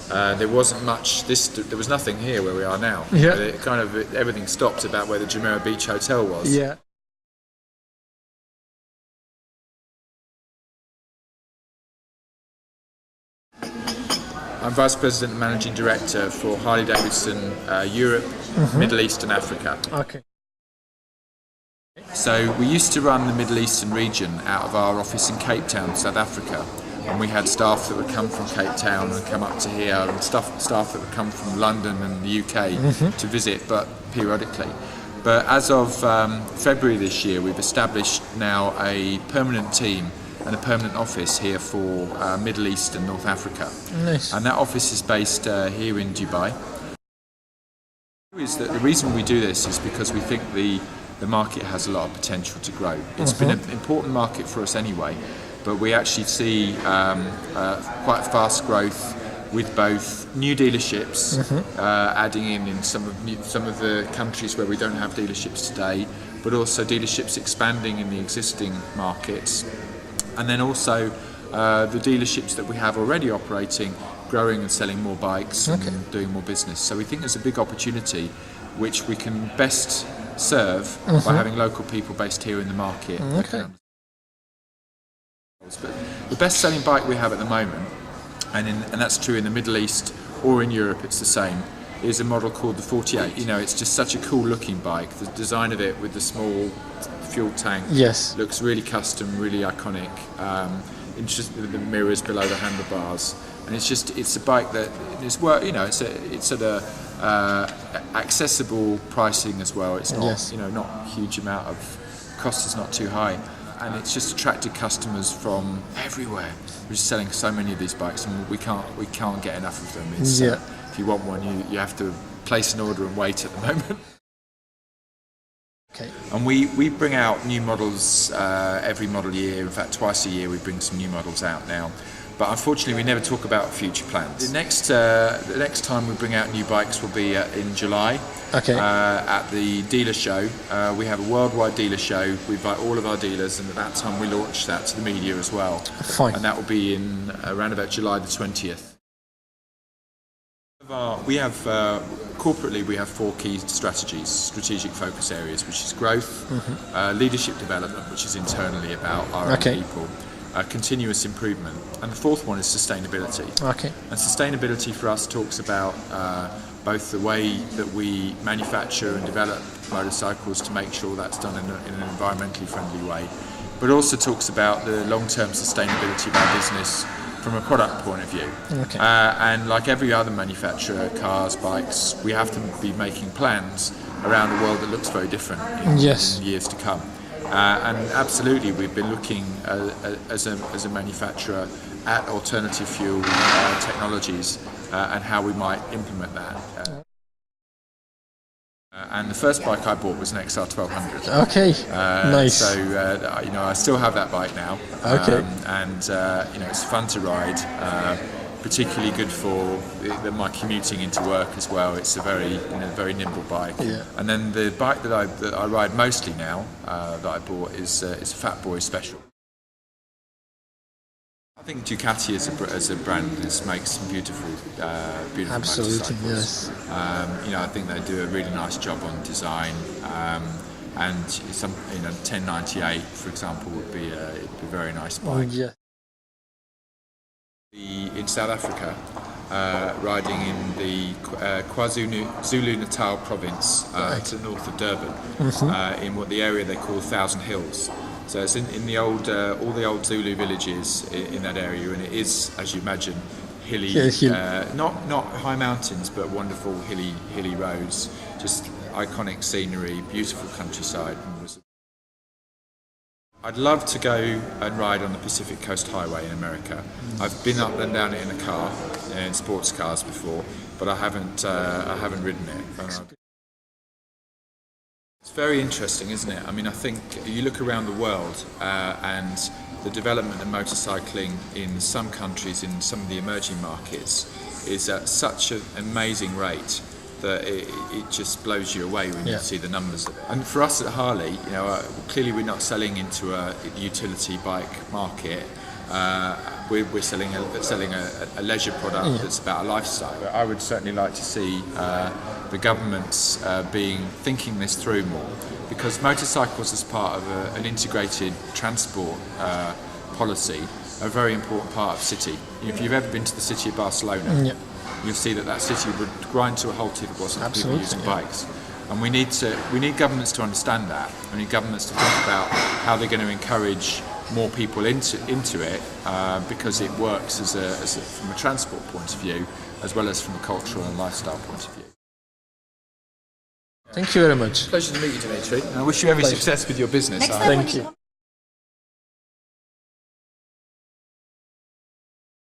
There wasn't much. There was nothing here where we are now. Yeah. Everything stopped about where the Jumeirah Beach Hotel was. Yeah. I'm Vice President and Managing Director for Harley-Davidson Europe, Middle East and Africa. Okay. So we used to run the Middle Eastern region out of our office in Cape Town, South Africa. And we had staff that would come from Cape Town and come up to here, and staff that would come from London and the UK to visit, but periodically. But as of February this year, we've established now a permanent team and a permanent office here for Middle East and North Africa. Nice. And that office is based here in Dubai. The reason we do this is because we think the market has a lot of potential to grow. It's been an important market for us anyway, but we actually see quite fast growth with both new dealerships adding in some of the countries where we don't have dealerships today, but also dealerships expanding in the existing markets. And then also the dealerships that we have already operating, growing and selling more bikes and doing more business. So we think there's a big opportunity which we can best serve by having local people based here in the market. But the best selling bike we have at the moment, and that's true in the Middle East or in Europe, it's the same, is a model called the 48. You know, it's just such a cool looking bike. The design of it with the small fuel tank looks really custom, really iconic. Interesting with the mirrors below the handlebars, and it's a bike that is it's at a accessible pricing as well. It's not not a huge amount of cost is not too high, and it's just attracted customers from everywhere. We're just selling so many of these bikes, and we can't get enough of them. It's, if you want one, you have to place an order and wait at the moment. Okay. And we bring out new models every model year. In fact, twice a year we bring some new models out now. But unfortunately, we never talk about future plans. The next time we bring out new bikes will be in July at the dealer show. We have a worldwide dealer show. We invite all of our dealers, and at that time we launch that to the media as well. Fine. And that will be in around about July the 20th. Corporately, we have 4 key strategic focus areas, which is growth, leadership development, which is internally about our own people, continuous improvement, and the 4th one is sustainability. And sustainability for us talks about both the way that we manufacture and develop motorcycles to make sure that's done in an environmentally friendly way, but also talks about the long-term sustainability of our business from a product point of view. And like every other manufacturer, cars, bikes, we have to be making plans around a world that looks very different in years to come. And absolutely, we've been looking as a manufacturer at alternative fuel technologies and how we might implement that. And the first bike I bought was an XR 1200. Nice. So I still have that bike now. It's fun to ride. Particularly good for my commuting into work as well. It's a very nimble bike. And then the bike that I ride mostly now that I bought is a Fat Boy Special. I think Ducati as a brand makes some beautiful motorcycles. I think they do a really nice job on design. And some 1098, for example, would be a very nice bike. In South Africa, riding in the KwaZulu-Natal province to the north of Durban, in what the area they call 1,000 Hills. So it's in the old all the old Zulu villages in that area, and it is, as you imagine, hilly, not high mountains, but wonderful hilly roads, just iconic scenery, beautiful countryside. I'd love to go and ride on the Pacific Coast Highway in America. I've been up and down it in a car, in sports cars before, but I haven't ridden it. It's very interesting, isn't it? I mean, I think you look around the world and the development of motorcycling in some countries, in some of the emerging markets, is at such an amazing rate that it just blows you away when you see the numbers. And for us at Harley, clearly we're not selling into a utility bike market, we're selling a leisure product that's about a lifestyle. I would certainly like to see the governments thinking this through more, because motorcycles as part of an integrated transport policy are a very important part of city. If you've ever been to the city of Barcelona, you'll see that city would grind to a halt if it wasn't for people using bikes. And we need governments to understand that. We need governments to think about how they're going to encourage more people into it, because it works from a transport point of view, as well as from a cultural and lifestyle point of view. Thank you very much. Pleasure to meet you, Dimitri. I wish you every success with your business. Thank you.